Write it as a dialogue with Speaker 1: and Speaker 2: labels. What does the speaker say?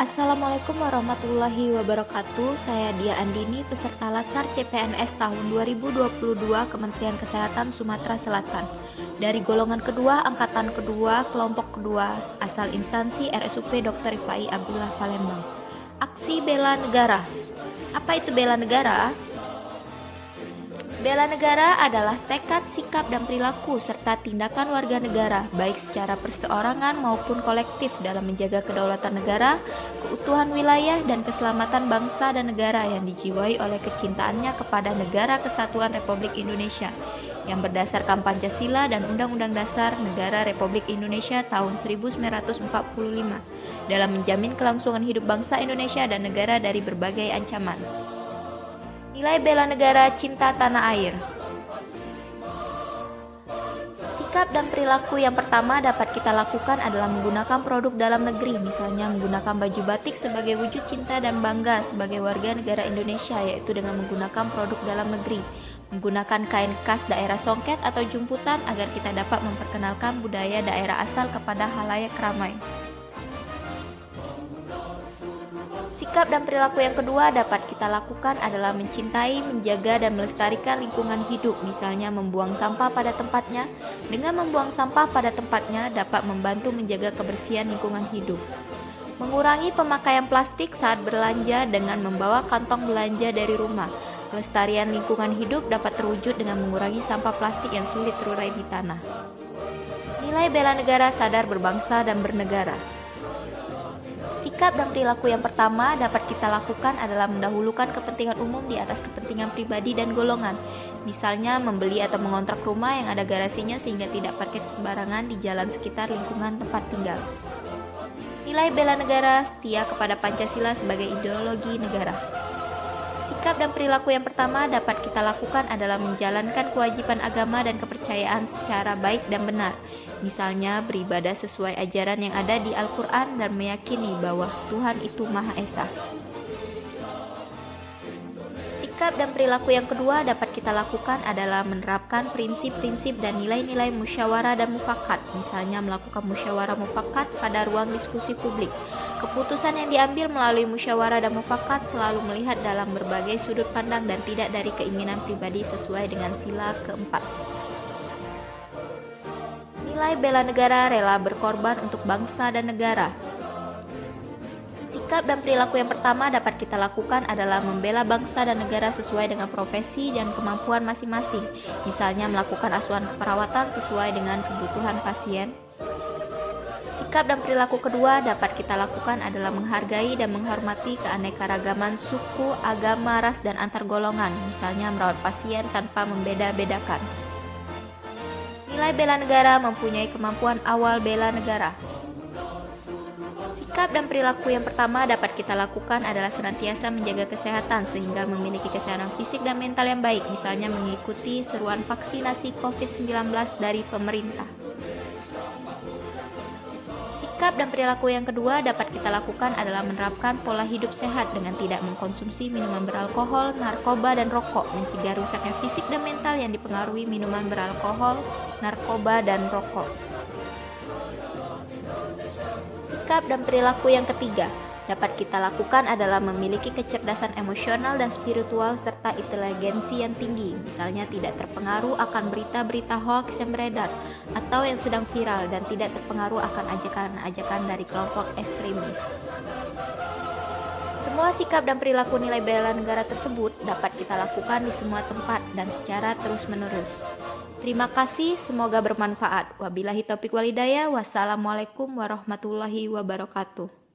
Speaker 1: Assalamualaikum warahmatullahi wabarakatuh. Saya Dia Andini, peserta Latsar CPNS tahun 2022 Kementerian Kesehatan Sumatera Selatan. Dari golongan kedua, angkatan kedua, kelompok kedua, asal instansi RSUP Dr. Rifai Abdullah Palembang. Aksi bela negara. Apa itu bela negara? Bela negara adalah tekad, sikap, dan perilaku serta tindakan warga negara, baik secara perseorangan maupun kolektif dalam menjaga kedaulatan negara, keutuhan wilayah, dan keselamatan bangsa dan negara yang dijiwai oleh kecintaannya kepada Negara Kesatuan Republik Indonesia yang berdasarkan Pancasila dan Undang-Undang Dasar Negara Republik Indonesia tahun 1945 dalam menjamin kelangsungan hidup bangsa Indonesia dan negara dari berbagai ancaman. Nilai bela negara, cinta tanah air. Sikap dan perilaku yang pertama dapat kita lakukan adalah menggunakan produk dalam negeri, misalnya menggunakan baju batik sebagai wujud cinta dan bangga sebagai warga negara Indonesia, yaitu dengan menggunakan produk dalam negeri, menggunakan kain khas daerah songket atau jumputan agar kita dapat memperkenalkan budaya daerah asal kepada halayak ramai. Sikap dan perilaku yang kedua dapat kita lakukan adalah mencintai, menjaga, dan melestarikan lingkungan hidup, misalnya membuang sampah pada tempatnya. Dengan membuang sampah pada tempatnya dapat membantu menjaga kebersihan lingkungan hidup. Mengurangi pemakaian plastik saat belanja dengan membawa kantong belanja dari rumah. Kelestarian lingkungan hidup dapat terwujud dengan mengurangi sampah plastik yang sulit terurai di tanah. Nilai bela negara, sadar berbangsa dan bernegara. Sikap dan perilaku yang pertama dapat kita lakukan adalah mendahulukan kepentingan umum di atas kepentingan pribadi dan golongan. Misalnya membeli atau mengontrak rumah yang ada garasinya sehingga tidak parkir sembarangan di jalan sekitar lingkungan tempat tinggal. Nilai bela negara, setia kepada Pancasila sebagai ideologi negara. Sikap dan perilaku yang pertama dapat kita lakukan adalah menjalankan kewajiban agama dan kepercayaan secara baik dan benar. Misalnya beribadah sesuai ajaran yang ada di Al-Quran dan meyakini bahwa Tuhan itu Maha Esa. Sikap dan perilaku yang kedua dapat kita lakukan adalah menerapkan prinsip-prinsip dan nilai-nilai musyawarah dan mufakat, misalnya melakukan musyawarah mufakat pada ruang diskusi publik. Keputusan yang diambil melalui musyawarah dan mufakat selalu melihat dalam berbagai sudut pandang dan tidak dari keinginan pribadi sesuai dengan sila keempat. Nilai bela negara, rela berkorban untuk bangsa dan negara. Sikap dan perilaku yang pertama dapat kita lakukan adalah membela bangsa dan negara sesuai dengan profesi dan kemampuan masing-masing, misalnya melakukan asuhan keperawatan sesuai dengan kebutuhan pasien. Sikap dan perilaku kedua dapat kita lakukan adalah menghargai dan menghormati keanekaragaman suku, agama, ras, dan antar golongan, misalnya merawat pasien tanpa membeda-bedakan. Nilai bela negara, mempunyai kemampuan awal bela negara. Sikap dan perilaku yang pertama dapat kita lakukan adalah senantiasa menjaga kesehatan sehingga memiliki kesehatan fisik dan mental yang baik, misalnya mengikuti seruan vaksinasi COVID-19 dari pemerintah. Sikap dan perilaku yang kedua dapat kita lakukan adalah menerapkan pola hidup sehat dengan tidak mengkonsumsi minuman beralkohol, narkoba, dan rokok, mencegah rusaknya fisik dan mental yang dipengaruhi minuman beralkohol, narkoba, dan rokok. Sikap dan perilaku yang ketiga dapat kita lakukan adalah memiliki kecerdasan emosional dan spiritual serta inteligensi yang tinggi, misalnya tidak terpengaruh akan berita-berita hoax yang beredar atau yang sedang viral dan tidak terpengaruh akan ajakan-ajakan dari kelompok ekstremis. Semua sikap dan perilaku nilai bela negara tersebut dapat kita lakukan di semua tempat dan secara terus-menerus. Terima kasih, semoga bermanfaat. Wabillahi taufiq wal hidayah. Wassalamualaikum warahmatullahi wabarakatuh.